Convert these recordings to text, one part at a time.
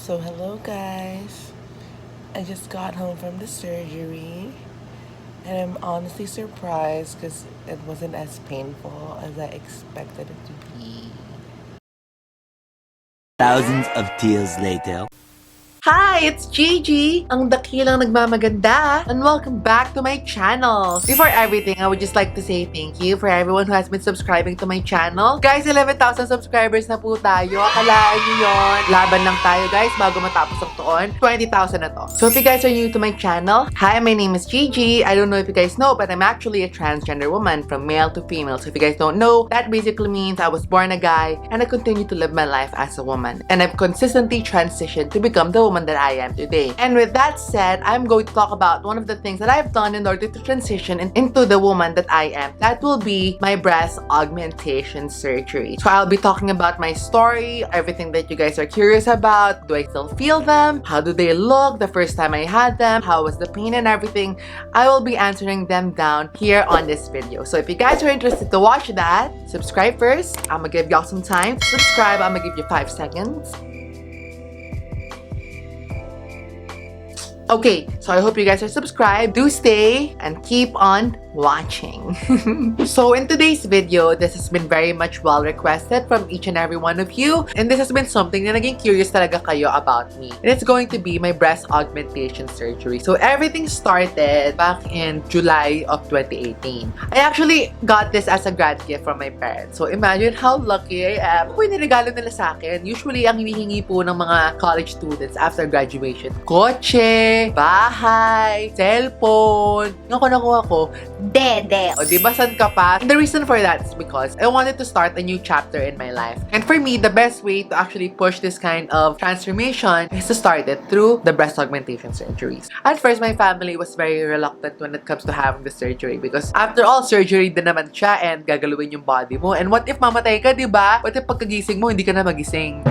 So hello guys, I just got home from the surgery and I'm honestly surprised because it wasn't as painful as I expected it to be. Thousands of tears later. Hi, it's Gigi, ang dakilang nagmamaganda, and welcome back to my channel. Before everything, I would just like to say thank you for everyone who has been subscribing to my channel. Guys, 11,000 subscribers na po tayo. Akalaan nyo yun. Laban lang tayo, guys, bago matapos ang taon. 20,000 na to. So if you guys are new to my channel, hi, my name is Gigi. I don't know if you guys know, but I'm actually a transgender woman from male to female. So if you guys don't know, that basically means I was born a guy and I continue to live my life as a woman. And I've consistently transitioned to become the woman that I am today. And with that said, I'm going to talk about one of the things that I've done in order to transition into the woman that I am. That will be my breast augmentation surgery. So I'll be talking about my story, everything that you guys are curious about. Do I still feel them? How do they look the first time I had them? How was the pain and everything? I will be answering them down here on this video. So if you guys are interested to watch that, subscribe first. I'm gonna give y'all some time to subscribe. I'm gonna give you 5 seconds. Okay, so I hope you guys are subscribed. Do stay and keep on watching. So in today's video, this has been very much well requested from each and every one of you. And this has been something na naging curious talaga kayo about me. And it's going to be my breast augmentation surgery. So everything started back in July of 2018. I actually got this as a grad gift from my parents. So imagine how lucky I am. Kung niregalo nila sa akin, usually ang hinihingi po ng mga college students after graduation, kotse, bahay, cellphone. Nung nakuha ko, dede. O diba, san ka pa? And the reason for that is because I wanted to start a new chapter in my life. And for me, the best way to actually push this kind of transformation is to start it through the breast augmentation surgeries. At first, my family was very reluctant when it comes to having the surgery because after all, surgery din naman siya and gagalawin yung body mo. And what if mamatay ka, diba? What if pagkagising mo, hindi ka na magising?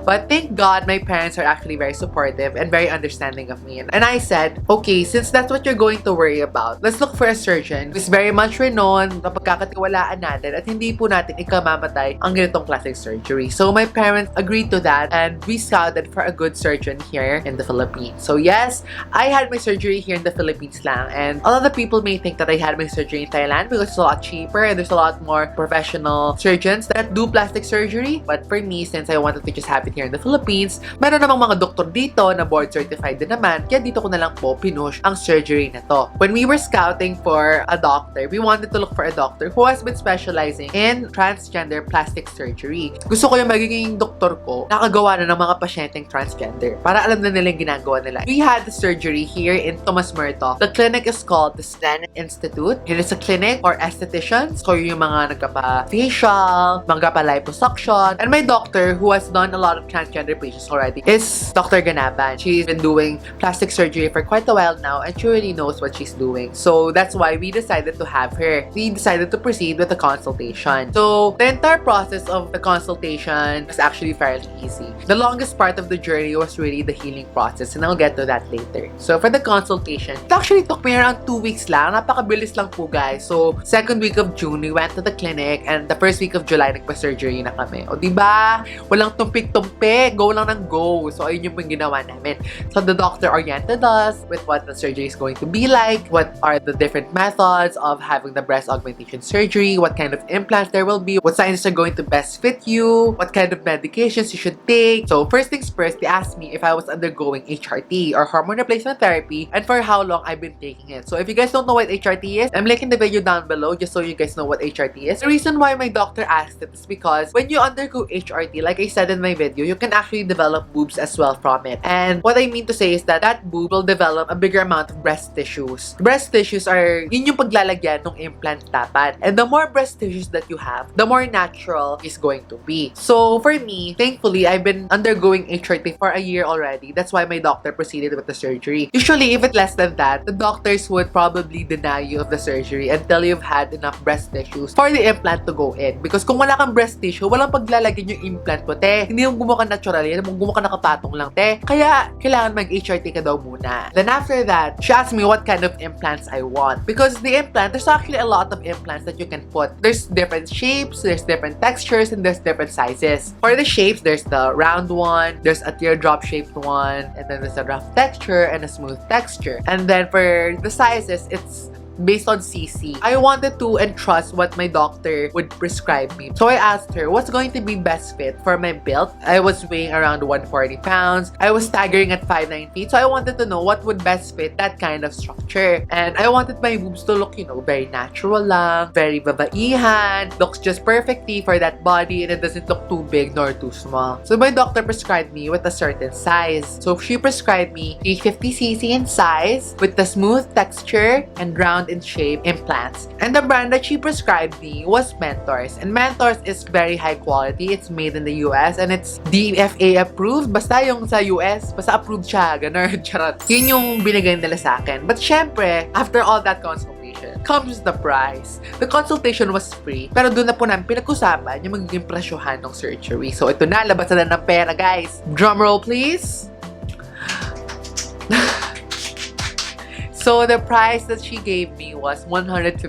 But thank God, my parents are actually very supportive and very understanding of me. And I said, okay, since that's what you're going to worry about, let's look for a surgeon who's very much renowned, na pagkakatiwalaan natin, at hindi po natin ikamamatay ang ganitong classic surgery. So my parents agreed to that and we scouted for a good surgeon here in the Philippines. So yes, I had my surgery here in the Philippines lang. And a lot of people may think that I had my surgery in Thailand because it's a lot cheaper and there's a lot more professional surgeons that do plastic surgery. But for me, since I wanted to just have it here in the Philippines, meron namang mga doktor dito na board certified din naman, kaya dito ko na lang po pinush ang surgery na to. When we were scouting for a doctor, we wanted to look for a doctor who has been specializing in transgender plastic surgery. Gusto ko yung magiging doktor ko, nakagawa na ng mga pasyenteng transgender para alam na nila yung ginagawa nila. We had the surgery here in Tomas Muerto. The clinic is called the Stanley Institute. It is a clinic for estheticians, so yung mga nagkapa-facial, magkapa-liposuction, and my doctor who has done a lot of transgender patients already is Dr. GANNABAN. She's been doing plastic surgery for quite a while now and she really knows what she's doing. So that's why we decided to have her. We decided to proceed with the consultation. So the entire process of the consultation was actually fairly easy. The longest part of the journey was really the healing process and I'll get to that later. So for the consultation, it actually took me around 2 weeks lang. Napakabilis lang po, guys. So second week of June, we went to the clinic and the first week of July, nagpa-surgery na kami. O diba? Walang tumpik-tumpik. Go lang ng go. So, ayun yung ginawa namin. So, the doctor oriented us with what the surgery is going to be like, what are the different methods of having the breast augmentation surgery, what kind of implants there will be, what sciences are going to best fit you, what kind of medications you should take. So, first things first, they asked me if I was undergoing HRT or hormone replacement therapy and for how long I've been taking it. So, if you guys don't know what HRT is, I'm linking the video down below just so you guys know what HRT is. The reason why my doctor asked it is because when you undergo HRT, like I said in my video, you can actually develop boobs as well from it. And what I mean to say is that that boob will develop a bigger amount of breast tissues. Breast tissues are, yun yung paglalagyan ng implant dapat. And the more breast tissues that you have, the more natural it's going to be. So for me, thankfully, I've been undergoing HRT for a year already. That's why my doctor proceeded with the surgery. Usually, if it's less than that, the doctors would probably deny you of the surgery until you've had enough breast tissues for the implant to go in. Because kung wala kang breast tissue, walang paglalagyan yung implant mo, te. Hindi yung mo ka naturally, alam mo ka nakapatong lang, te. Kaya, kailangan mag-HRT ka daw muna. Then after that, she asked me what kind of implants I want. Because the implant, there's actually a lot of implants that you can put. There's different shapes, there's different textures, and there's different sizes. For the shapes, there's the round one, there's a teardrop-shaped one, and then there's a rough texture and a smooth texture. And then for the sizes, it's based on CC. I wanted to entrust what my doctor would prescribe me. So I asked her, what's going to be best fit for my build? I was weighing around 140 pounds. I was staggering at 5'9 feet. So I wanted to know what would best fit that kind of structure. And I wanted my boobs to look, you know, very natural lang, very babaihan, looks just perfectly for that body, and it doesn't look too big nor too small. So my doctor prescribed me with a certain size. So she prescribed me 350cc in size with the smooth texture and round in shape implants. And the brand that she prescribed me was Mentors. And Mentors is very high quality. It's made in the US and it's DFA approved. Basta yung sa US, basta approved siya. Ganun, charot. Yun yung binigay nila sa akin. But syempre, after all that consultation, comes the price. The consultation was free. Pero doon na po namin pinag-usapan yung magiging presyohan ng surgery. So ito na, labas na ng pera, guys. Drum roll, please. So the price that she gave me was 150,000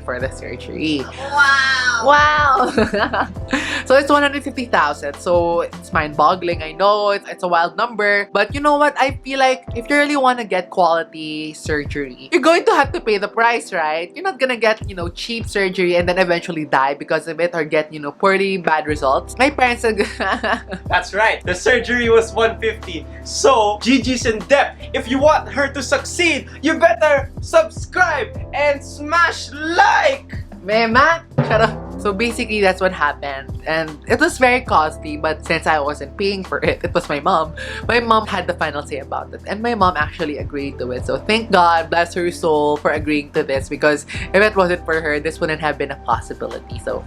for the surgery. Wow! Wow! So it's 150,000. So it's mind-boggling. I know it's a wild number, but you know what? I feel like if you really want to get quality surgery, you're going to have to pay the price, right? You're not gonna get, you know, cheap surgery and then eventually die because of it or get, you know, poorly bad results. My parents are That's right. The surgery was 150. So Gigi's in debt. If you want her to succeed, you better subscribe and smash like! Mema! Charot. So basically, that's what happened. And it was very costly, but since I wasn't paying for it, it was my mom. My mom had the final say about it. And my mom actually agreed to it. So thank God, bless her soul, for agreeing to this. Because if it wasn't for her, this wouldn't have been a possibility. So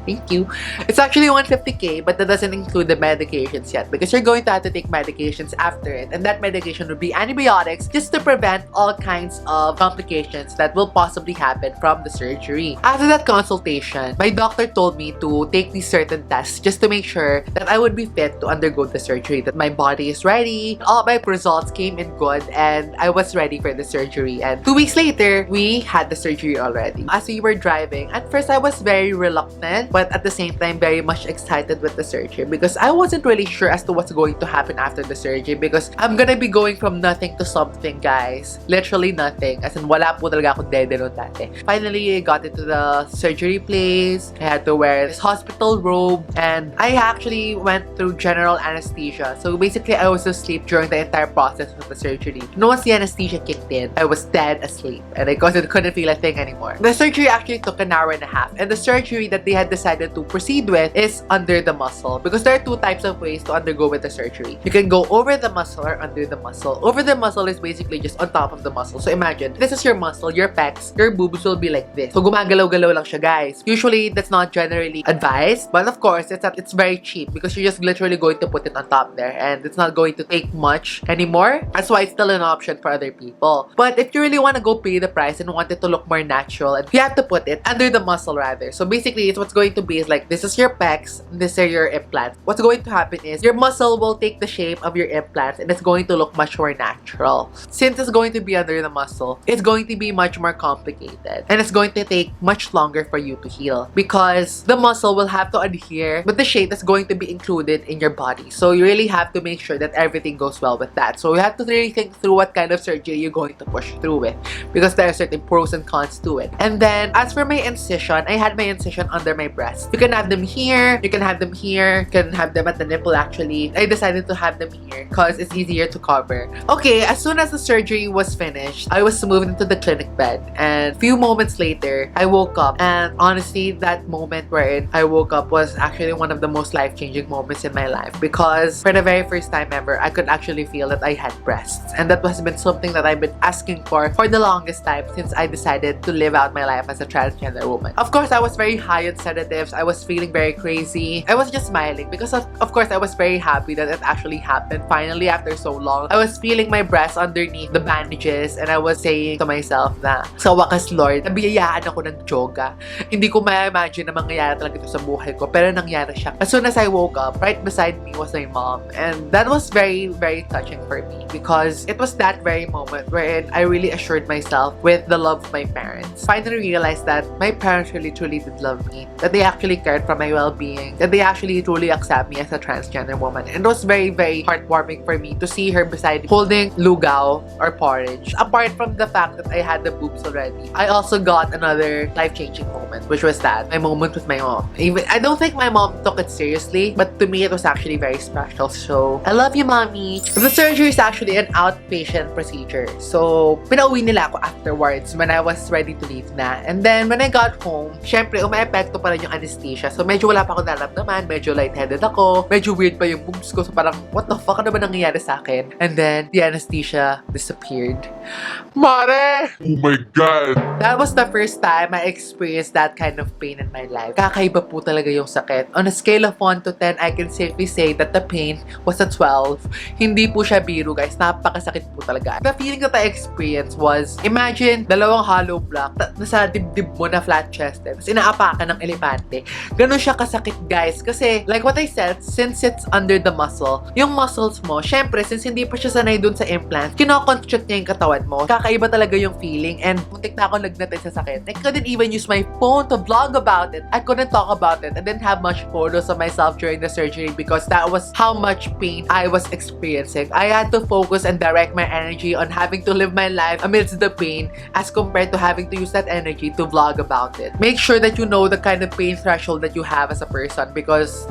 thank you. It's actually 150k, but that doesn't include the medications yet because you're going to have to take medications after it. And that medication would be antibiotics just to prevent all kinds of complications that will possibly happen from the surgery. After that consultation, my doctor told me to take these certain tests just to make sure that I would be fit to undergo the surgery, that my body is ready. All my results came in good and I was ready for the surgery. And 2 weeks later, we had the surgery already. As we were driving, at first I was very reluctant, but at the same time very much excited with the surgery because I wasn't really sure as to what's going to happen after the surgery because I'm gonna be going from nothing to something, guys. Literally nothing. As in, wala po talaga akong dede nun dati. Finally, I got into the surgery place. I had to wear this hospital robe and I actually went through general anesthesia. So basically, I was asleep during the entire process of the surgery. And once the anesthesia kicked in, I was dead asleep and I couldn't feel a thing anymore. The surgery actually took an hour and a half and the surgery that they had decided to proceed with is under the muscle because there are two types of ways to undergo with the surgery. You can go over the muscle or under the muscle. Over the muscle is basically just on top of the muscle. So imagine, this is your muscle, your pecs, your boobs will be like this. So gumagalaw-galaw lang siya, guys. Usually, that's not generally advised, but of course, it's very cheap because you're just literally going to put it on top there and it's not going to take much anymore. That's why it's still an option for other people. But if you really want to go pay the price and want it to look more natural, you have to put it under the muscle rather. So basically, it's what's going to be is like, this is your pecs, this are your implants. What's going to happen is your muscle will take the shape of your implants and it's going to look much more natural. Since it's going to be under the muscle, it's going to be much more complicated and it's going to take much longer for you to heal because the muscle will have to adhere with the shape that's going to be included in your body. So you really have to make sure that everything goes well with that. So you have to really think through what kind of surgery you're going to push through with because there are certain pros and cons to it. And then as for my incision, I had my incision under my breast. You can have them here, you can have them here, you can have them at the nipple actually. I decided to have them here because it's easier to cover. Okay, as soon as the surgery was finished, I was moved into the clinic bed and a few moments later, I woke up and honestly, that moment wherein I woke up was actually one of the most life-changing moments in my life because for the very first time ever, I could actually feel that I had breasts and that has been something that I've been asking for the longest time since I decided to live out my life as a transgender woman. Of course, I was very high on sedatives relatives. I was feeling very crazy. I was just smiling because of course I was very happy that it actually happened finally after so long. I was feeling my breast underneath the bandages and I was saying to myself na sa wakas Lord, nabiyayaan ako ng yoga. Hindi ko ma-imagine na mangyayari talaga ito sa buhay ko, pero nangyari siya. As soon as I woke up, right beside me was my mom, and that was very, very touching for me because it was that very moment wherein I really assured myself with the love of my parents. Finally realized that my parents really truly did love me, that they actually cared for my well-being, that they actually truly accept me as a transgender woman. And it was very, very heartwarming for me to see her beside me holding lugaw or porridge. Apart from the fact that I had the boobs already, I also got another life-changing moment, which was that my moment with my mom. Even I don't think my mom took it seriously, but to me it was actually very special. So I love you, mommy. The surgery is actually an outpatient procedure. So pinauwi nila ako afterwards when I was ready to leave na. And then when I got home, syempre umaepekto pa rin yung anesthesia. So medyo wala pa ako naramdaman, medyo lightheaded ako, medyo weird pa yung boobs ko. So parang what the fuck, ano ba nangyayari sa akin? And then the anesthesia disappeared. Mare! Oh my God! That was the first time I experienced that kind of pain in my life. Kakaiba po talaga yung sakit. On a scale of 1 to 10, I can safely say that the pain was a 12. Hindi po siya biro, guys. Napakasakit po talaga. The feeling that I experienced was, imagine, dalawang hollow block, nasa dibdib mo na flat-chested, tapos inaapakan ng elepante. Ganun siya kasakit, guys. Kasi, like what I said, since it's under the muscle, yung muscles mo, syempre, since hindi pa siya sanay dun sa implant, kinoconstrict niya yung katawan mo. Kakaiba talaga yung feeling, and muntik na ako lagnatin sa sakit. I couldn't even use my phone to vlog about it. I couldn't talk about it. I didn't have much photos of myself during the surgery because that was how much pain I was experiencing. I had to focus and direct my energy on having to live my life amidst the pain as compared to having to use that energy to vlog about it. Make sure that you know the kind of pain threshold that you have as a person because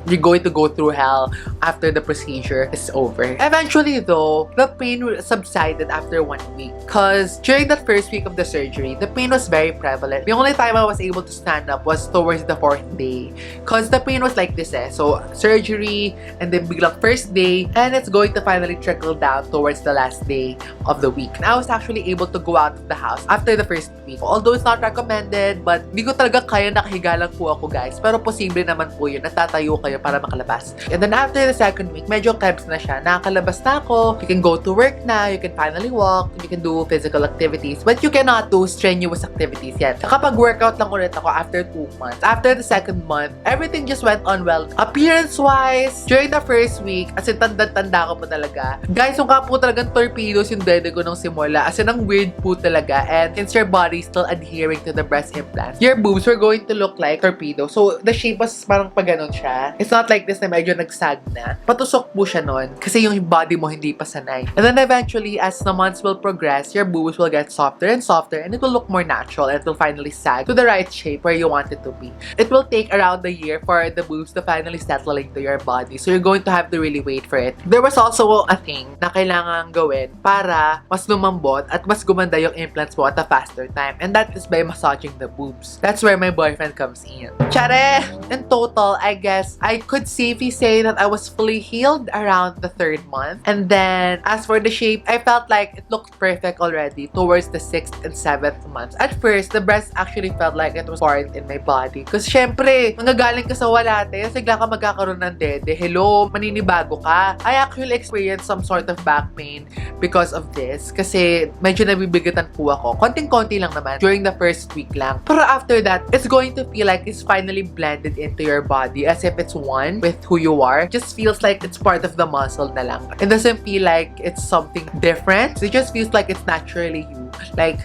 you're going to go through hell after the procedure is over. Eventually though, the pain subsided after 1 week because during that first week of the surgery, the pain was very prevalent. The only time I was able to stand up was towards the 4th day because the pain was like this So surgery and then biglang first day and it's going to finally trickle down towards the last day of the week. And I was actually able to go out of the house after the first week. Although it's not recommended, but di ko talaga kaya, nakahiga lang po ako, guys. Pero posible naman po yun, natatayo kayo para makalabas. And then after the second week, medyo kebs na siya. Nakakalabas na ako. You can go to work na. You can finally walk. You can do physical activities. But you cannot do strenuous activities yet. Nakapag-workout lang ulit ako after 2 months. After the second month, everything just went on well. Appearance-wise, during the first week, as in tanda-tanda ko po talaga. Guys, yung po talagang torpedoes yung dede ko nung simula. As in, ang weird po talaga. And since your body is still adhering to the breast implant, your boobs were going to look like torpedo. So, the shape was parang paganon siya. It's not like this na medyo nagsag na. Patusok po siya nun kasi yung body mo hindi pa sanay. And then eventually, as the months will progress, your boobs will get softer and softer and it will look more natural and it will finally sag to the right shape where you want it to be. It will take around a year for the boobs to finally settle into your body. So you're going to have to really wait for it. There was also a thing na kailangan gawin para mas lumambot at mas gumanda yung implants mo at a faster time. And that is by massaging the boobs. That's where my boyfriend comes in. Chare! In total, I guess I could safely say that I was fully healed around the 3rd month. And then, as for the shape, I felt like it looked perfect already towards the 6th and 7th month. At first, the breast actually felt like it was foreign in my body. Kasi syempre, nanggagaling ka sa wala, sigla ka magkakaroon ng dede. Hello, maninibago ka. I actually experienced some sort of back pain because of this. Kasi medyo nabibigatan po ako. Konting-konti lang naman during the first week lang. Pero after that, it's going to feel like it's finally blended into your body as if it's one with who you are. It just feels like it's part of the muscle na lang. It doesn't feel like it's something different. It just feels like it's naturally you. Like,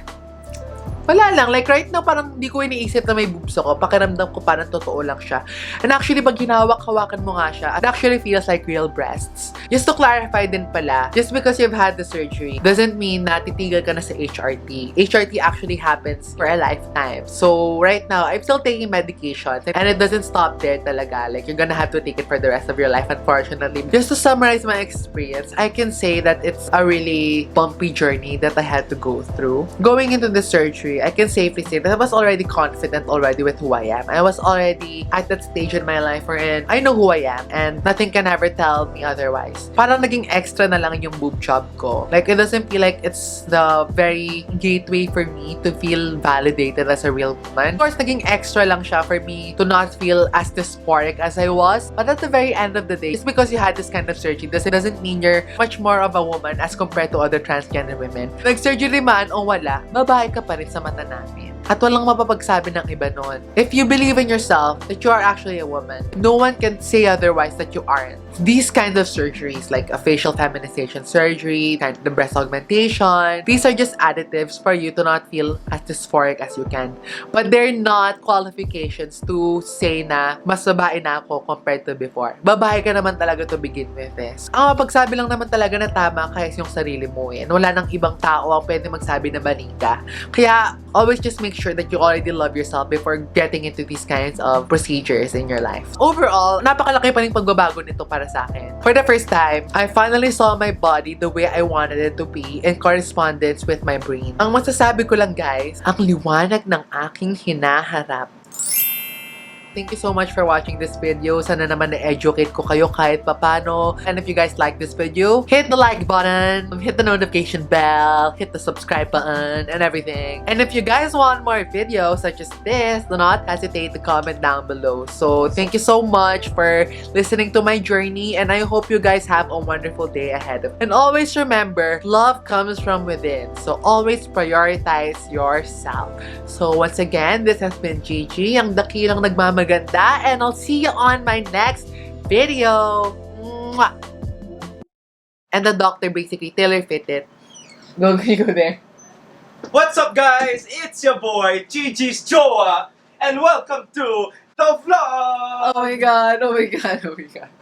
wala lang. Like, right now, parang hindi ko iniisip na may boobs ako. Pakiramdam ko parang totoo lang siya. And actually, pag hinawak-hawakan mo nga siya, it actually feels like real breasts. Just to clarify din pala, just because you've had the surgery, doesn't mean na titigil ka na sa HRT. HRT actually happens for a lifetime. So, right now, I'm still taking medication. And it doesn't stop there talaga. Like, you're gonna have to take it for the rest of your life, unfortunately. Just to summarize my experience, I can say that it's a really bumpy journey that I had to go through. Going into the surgery, I can safely say that I was already confident already with who I am. I was already at that stage in my life wherein I know who I am and nothing can ever tell me otherwise. is parang naging extra na lang yung boob job ko. Like, it doesn't feel like it's the very gateway for me to feel validated as a real woman. Of course, naging extra lang siya for me to not feel as dysphoric as I was. But at the very end of the day, just because you had this kind of surgery doesn't mean you're much more of a woman as compared to other transgender women. Nag-surgery man o wala, babae ka pa rin sa mata namin. At walang mapapagsabi ng iba nun. If you believe in yourself that you are actually a woman, no one can say otherwise that you aren't. These kinds of surgeries, like a facial feminization surgery, the breast augmentation, these are just additives for you to not feel as dysphoric as you can. But they're not qualifications to say na mas babae na ako compared to before. Babae ka naman talaga to begin with. Ang mapagsabi lang naman talaga na tama kaya yung sarili mo. Wala nang ibang tao ang pwede magsabi na mali ka. Kaya always just make sure that you already love yourself before getting into these kinds of procedures in your life. Overall, napakalaki pa rin pagbabago nito para sa akin. For the first time, I finally saw my body the way I wanted it to be in correspondence with my brain. Ang masasabi ko lang guys, ang liwanag ng aking hinaharap. Thank you so much for watching this video. Sana naman na-educate ko kayo kahit papano. And if you guys like this video, hit the like button, hit the notification bell, hit the subscribe button, and everything. And if you guys want more videos such as this, do not hesitate to comment down below. So thank you so much for listening to my journey, and I hope you guys have a wonderful day ahead of you. And always remember, love comes from within. So always prioritize yourself. So once again, this has been Gigi, ang dakilang nagmamaganda, and I'll see you on my next video. Mwah! And the doctor basically tailor-fit it. Go there. What's up, guys? It's your boy, Gigi's Joa, and welcome to the vlog! Oh my god, oh my god, oh my god.